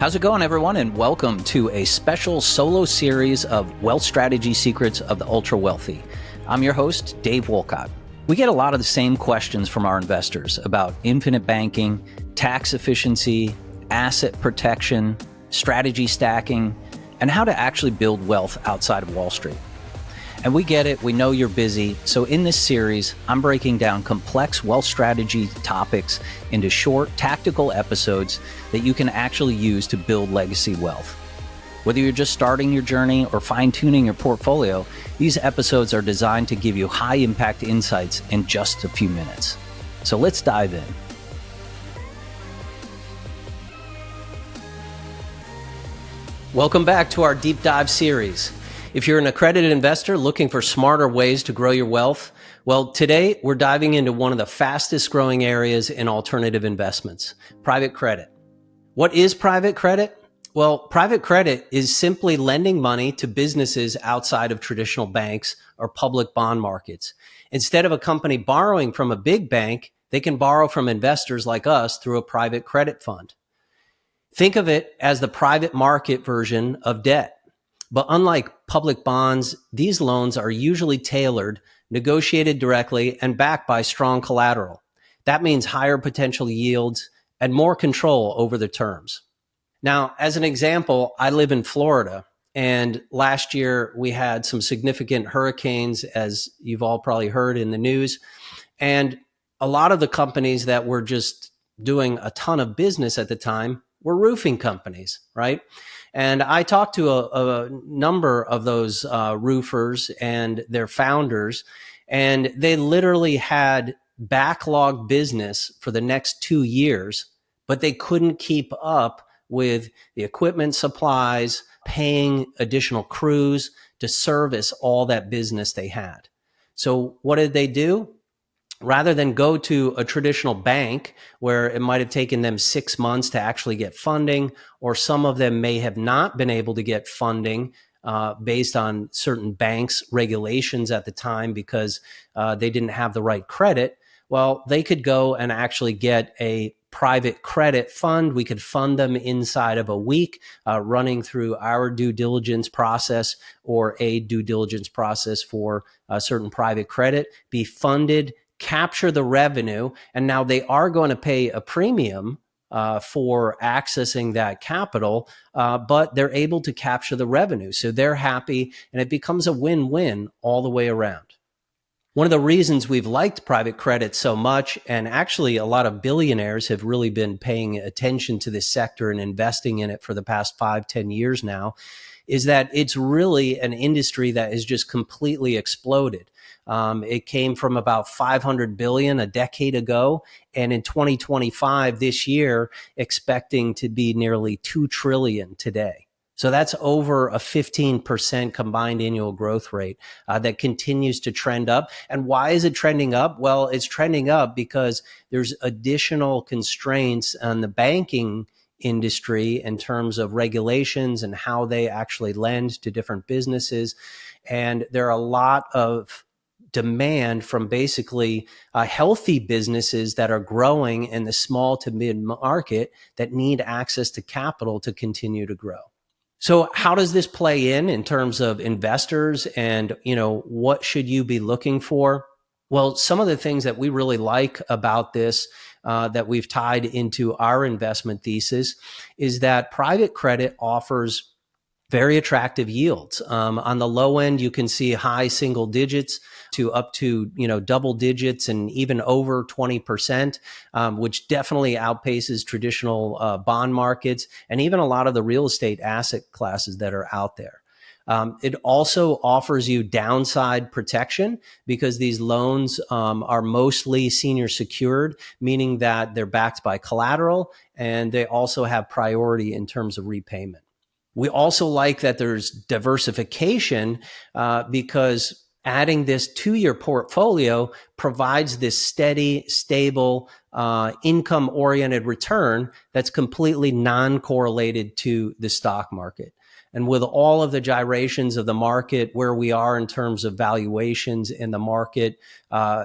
How's it going, everyone? And welcome to a special solo series of Wealth Strategy Secrets of the Ultra Wealthy. I'm your host, Dave Wolcott. We get a lot of the same questions from our investors about infinite banking, tax efficiency, asset protection, strategy stacking, and how to actually build wealth outside of Wall Street. And we get it, we know you're busy, so in this series, I'm breaking down complex wealth strategy topics into short, tactical episodes that you can actually use to build legacy wealth. Whether you're just starting your journey or fine-tuning your portfolio, these episodes are designed to give you high-impact insights in just a few minutes. So let's dive in. Welcome back to our Deep Dive series. If you're an accredited investor looking for smarter ways to grow your wealth, well, today we're diving into one of the fastest growing areas in alternative investments, private credit. What is private credit? Well, private credit is simply lending money to businesses outside of traditional banks or public bond markets. Instead of a company borrowing from a big bank, they can borrow from investors like us through a private credit fund. Think of it as the private market version of debt. But unlike public bonds, these loans are usually tailored, negotiated directly, and backed by strong collateral. That means higher potential yields and more control over the terms. Now, as an example, I live in Florida, and last year we had some significant hurricanes, as you've all probably heard in the news. And a lot of the companies that were just doing a ton of business at the time were roofing companies, right? And I talked to a number of those roofers and their founders, and they literally had backlog business for the next 2 years, but they couldn't keep up with the equipment supplies, paying additional crews to service all that business they had. So what did they do? Rather than go to a traditional bank where it might have taken them 6 months to actually get funding, or some of them may have not been able to get funding based on certain banks' regulations at the time because they didn't have the right credit, well, they could go and actually get a private credit fund. We could fund them inside of a week, running through our due diligence process or a due diligence process for a certain private credit, be funded, capture the revenue, and now they are going to pay a premium for accessing that capital, but they're able to capture the revenue. So they're happy, and it becomes a win-win all the way around. One of the reasons we've liked private credit so much, and actually a lot of billionaires have really been paying attention to this sector and investing in it for the past 5-10 years now, is that it's really an industry that has just completely exploded. It came from about 500 billion a decade ago, and in 2025, this year, expecting to be nearly 2 trillion today. So that's over a 15% combined annual growth rate that continues to trend up. And why is it trending up? Well, it's trending up because there's additional constraints on the banking industry in terms of regulations and how they actually lend to different businesses. And there are a lot of demand from basically healthy businesses that are growing in the small to mid market that need access to capital to continue to grow. So how does this play in terms of investors and, what should you be looking for? Well, some of the things that we really like about this that we've tied into our investment thesis is that private credit offers very attractive yields. On the low end, you can see high single digits to up to, double digits and even over 20%, which definitely outpaces traditional bond markets and even a lot of the real estate asset classes that are out there. It also offers you downside protection because these loans are mostly senior secured, meaning that they're backed by collateral and they also have priority in terms of repayment. We also like that there's diversification because adding this to your portfolio provides this steady, stable, income-oriented return that's completely non-correlated to the stock market. And with all of the gyrations of the market, where we are in terms of valuations in the market,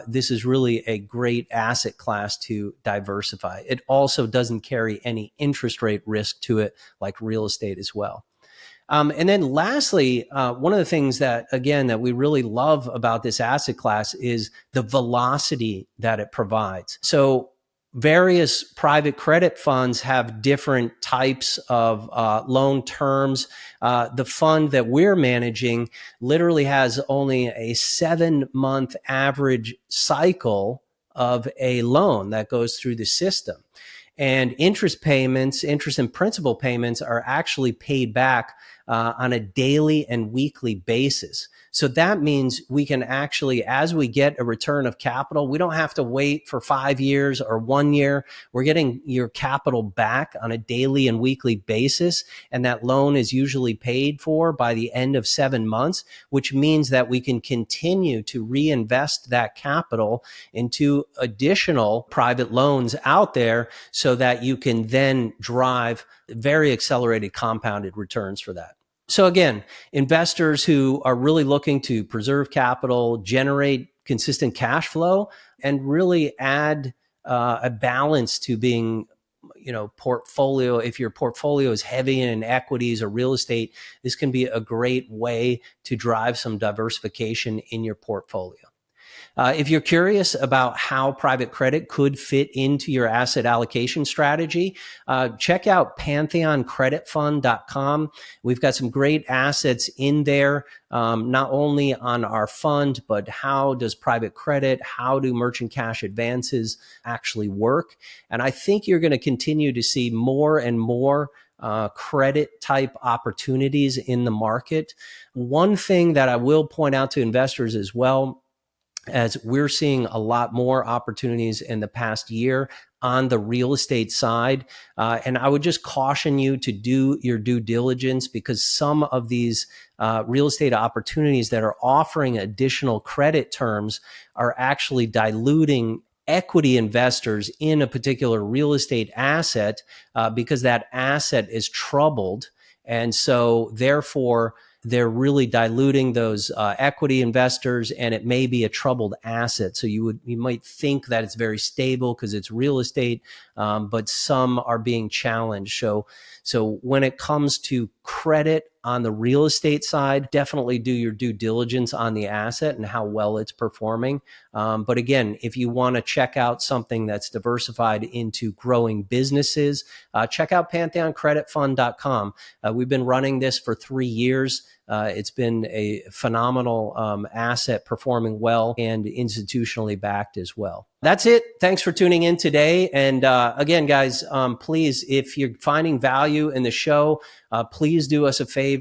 this is really a great asset class to diversify. It also doesn't carry any interest rate risk to it like real estate as well. And then lastly, one of the things that we really love about this asset class is the velocity that it provides. So various private credit funds have different types of loan terms. The fund that we're managing literally has only a 7-month average cycle of a loan that goes through the system. And interest and principal payments are actually paid back on a daily and weekly basis. So that means we can actually, as we get a return of capital, we don't have to wait for 5 years or 1 year. We're getting your capital back on a daily and weekly basis. And that loan is usually paid for by the end of 7 months, which means that we can continue to reinvest that capital into additional private loans out there so that you can then drive very accelerated compounded returns for that. So again, investors who are really looking to preserve capital, generate consistent cash flow, and really add a balance to being, portfolio. If your portfolio is heavy in equities or real estate, this can be a great way to drive some diversification in your portfolio. If you're curious about how private credit could fit into your asset allocation strategy, check out pantheoncreditfund.com. We've got some great assets in there, not only on our fund, but how does private credit, how do merchant cash advances actually work? And I think you're going to continue to see more and more credit type opportunities in the market. One thing that I will point out to investors as well, as we're seeing a lot more opportunities in the past year on the real estate side. And I would just caution you to do your due diligence, because some of these real estate opportunities that are offering additional credit terms are actually diluting equity investors in a particular real estate asset because that asset is troubled. And so therefore, they're really diluting those equity investors, and it may be a troubled asset. So you might think that it's very stable because it's real estate, but some are being challenged. So when it comes to credit on the real estate side, definitely do your due diligence on the asset and how well it's performing. But again, if you want to check out something that's diversified into growing businesses, check out pantheoncreditfund.com. We've been running this for 3 years. It's been a phenomenal asset, performing well and institutionally backed as well. That's it. Thanks for tuning in today. And again, guys, please, if you're finding value in the show, please do us a favor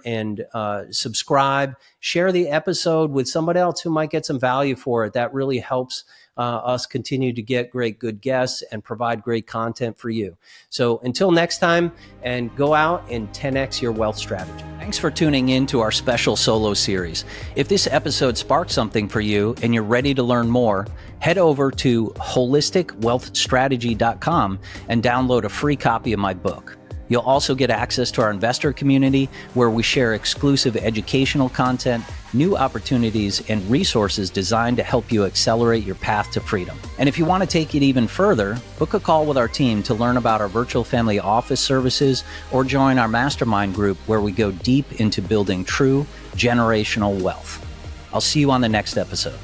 and subscribe. Share the episode with somebody else who might get some value for it. That really helps us continue to get good guests and provide great content for you. So until next time, and go out and 10x your wealth strategy. Thanks for tuning in to our special solo series. If this episode sparked something for you and you're ready to learn more, head over to holisticwealthstrategy.com and download a free copy of my book. You'll also get access to our investor community, where we share exclusive educational content, new opportunities, and resources designed to help you accelerate your path to freedom. And if you want to take it even further, book a call with our team to learn about our virtual family office services, or join our mastermind group where we go deep into building true generational wealth. I'll see you on the next episode.